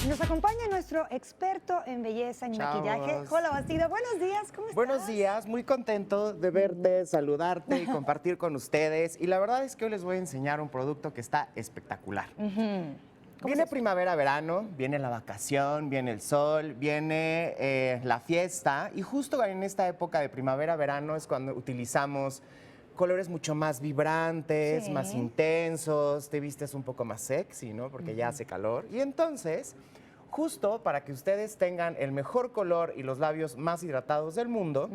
Nos acompaña nuestro experto en belleza y maquillaje, Jola Bastida. Buenos días, ¿cómo estás? Buenos días, muy contento de verte, saludarte y compartir con ustedes. Y la verdad es que hoy les voy a enseñar un producto que está espectacular. Viene primavera-verano, viene la vacación, viene el sol, viene la fiesta. Y justo en esta época de primavera-verano es cuando utilizamos colores mucho más vibrantes, Sí. más intensos, te vistes un poco más sexy, ¿no? Porque ya hace calor. Y entonces, justo para que ustedes tengan el mejor color y los labios más hidratados del mundo,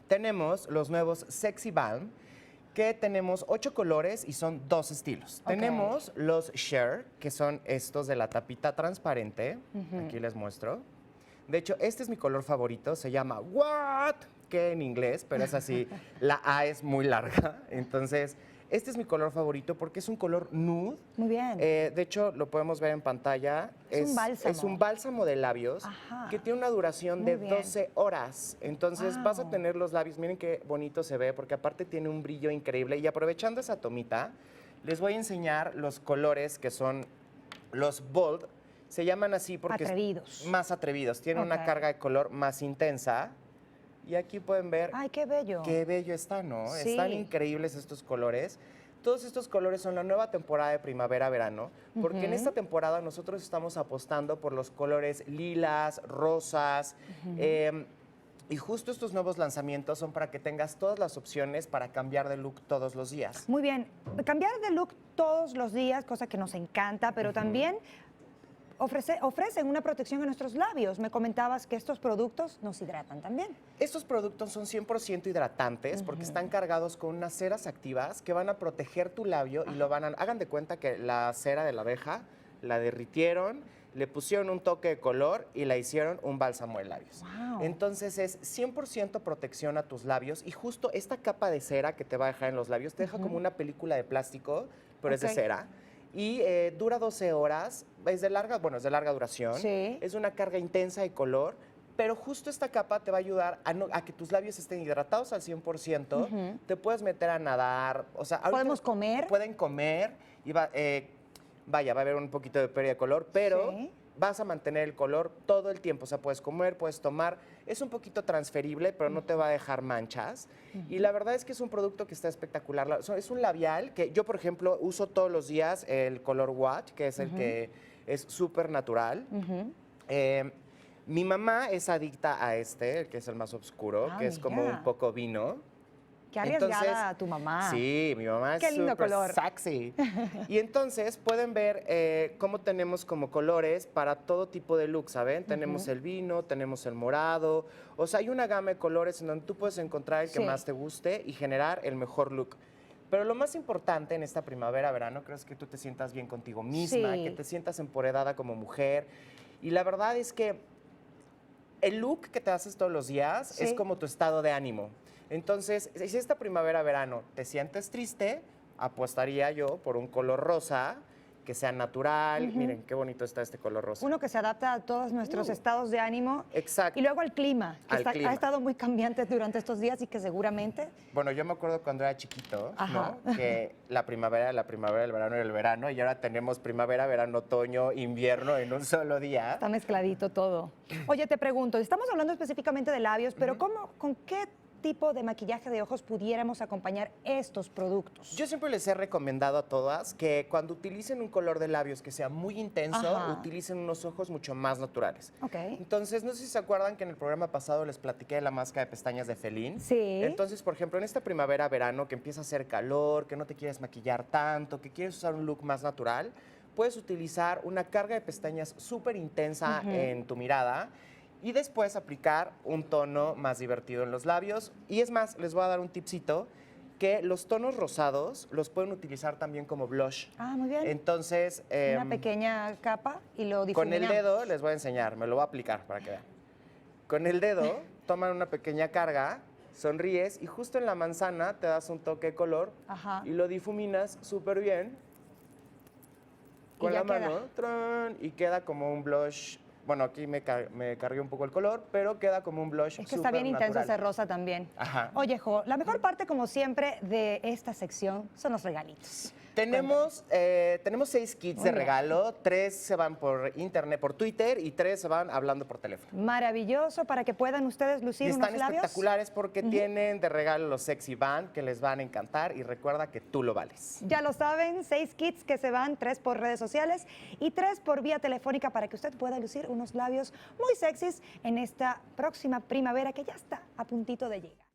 tenemos los nuevos Sexy Balm, que tenemos 8 colores y son 2 estilos. Ok. Tenemos los Sheer, que son estos de la tapita transparente. Aquí les muestro. De hecho, este es mi color favorito, se llama What, que en inglés, pero es así, la A es muy larga. Entonces, este es mi color favorito porque es un color nude. Muy bien. De hecho, lo podemos ver en pantalla. Es un bálsamo. Es un bálsamo de labios Ajá. que tiene una duración Muy de bien. 12 horas. Entonces, vas a Wow. tener los labios, miren qué bonito se ve, porque aparte tiene un brillo increíble. Y aprovechando esa tomita, les voy a enseñar los colores que son los Bold. Se llaman así porque Atrevidos. más atrevidos. Tienen Ok. una carga de color más intensa. Y aquí pueden ver Ay, qué bello. qué bello está, ¿no? Sí. Están increíbles estos colores. Todos estos colores son la nueva temporada de primavera-verano, porque en esta temporada nosotros estamos apostando por los colores lilas, rosas, y justo estos nuevos lanzamientos son para que tengas todas las opciones para cambiar de look todos los días. Muy bien. Cambiar de look todos los días, cosa que nos encanta, pero también ofrecen una protección a nuestros labios. Me comentabas que estos productos nos hidratan también. Estos productos son 100% hidratantes porque están cargados con unas ceras activas que van a proteger tu labio y lo van a... Hagan de cuenta que la cera de la abeja la derritieron, le pusieron un toque de color y la hicieron un bálsamo de labios. Wow. Entonces es 100% protección a tus labios y justo esta capa de cera que te va a dejar en los labios te deja como una película de plástico, pero es de Ok. cera. Y dura 12 horas, es de larga duración, Sí. es una carga intensa de color, pero justo esta capa te va a ayudar a que tus labios estén hidratados al 100%, te puedes meter a nadar, o sea, ahorita ¿Podemos comer? Pueden comer y vaya, va a haber un poquito de pérdida de color, pero Sí. vas a mantener el color todo el tiempo, o sea, puedes comer, puedes tomar, es un poquito transferible, pero no te va a dejar manchas. Y la verdad es que es un producto que está espectacular. Es un labial que yo, por ejemplo, uso todos los días el color Watch, que es el que es súper natural. Mi mamá es adicta a este, el que es el más oscuro, Ah, que es como mira. un poco vino. Qué arriesgada Entonces, tu mamá. Sí, mi mamá es Qué lindo súper color. sexy. Y entonces pueden ver cómo tenemos como colores para todo tipo de look, ¿saben? Tenemos el vino, tenemos el morado. O sea, hay una gama de colores en donde tú puedes encontrar el que Sí. más te guste y generar el mejor look. Pero lo más importante en esta primavera-verano creo es que tú te sientas bien contigo misma, Sí. que te sientas empoderada como mujer. Y la verdad es que el look que te haces todos los días Sí. es como tu estado de ánimo. Entonces, si esta primavera-verano te sientes triste, apostaría yo por un color rosa que sea natural. Miren, qué bonito está este color rosa. Uno que se adapta a todos nuestros estados de ánimo. Exacto. Y luego al clima, que Al clima. ha estado muy cambiante durante estos días y que seguramente... Bueno, yo me acuerdo cuando era chiquito, Ajá. ¿no? Que la primavera, el verano y el verano, y ahora tenemos primavera, verano, otoño, invierno en un solo día. Está mezcladito todo. Oye, te pregunto, estamos hablando específicamente de labios, pero ¿con qué tipo de maquillaje de ojos pudiéramos acompañar estos productos? Yo siempre les he recomendado a todas que cuando utilicen un color de labios que sea muy intenso, Ajá. utilicen unos ojos mucho más naturales. Ok. Entonces, no sé si se acuerdan que en el programa pasado les platiqué de la máscara de pestañas de Felín. Sí. Entonces, por ejemplo, en esta primavera-verano que empieza a hacer calor, que no te quieres maquillar tanto, que quieres usar un look más natural, puedes utilizar una carga de pestañas súper intensa en tu mirada y después aplicar un tono más divertido en los labios. Y es más, les voy a dar un tipcito, que los tonos rosados los pueden utilizar también como blush. Ah, muy bien. Entonces, Una pequeña capa y lo con difuminamos. el dedo les voy a enseñar, me lo voy a aplicar para que vean. Con el dedo toman una pequeña carga, sonríes y justo en la manzana te das un toque de color Ajá. y lo difuminas súper bien con ya la mano queda. tran, y queda como un blush. Bueno, aquí me cargué un poco el color, pero queda como un blush Es que está bien intenso supernatural. ese rosa también. Ajá. Oye, Jo, la mejor parte, como siempre, de esta sección son los regalitos. Tenemos 6 kits Muy de bien. regalo, 3 se van por internet, por Twitter, y 3 se van hablando por teléfono. Maravilloso para que puedan ustedes Y lucir están unos labios. espectaculares porque tienen de regalo los Sexy Band, que les van a encantar, y recuerda que tú lo vales. Ya lo saben, 6 kits que se van, 3 por redes sociales y 3 por vía telefónica para que usted pueda lucir unos labios muy sexys en esta próxima primavera que ya está a puntito de llegar.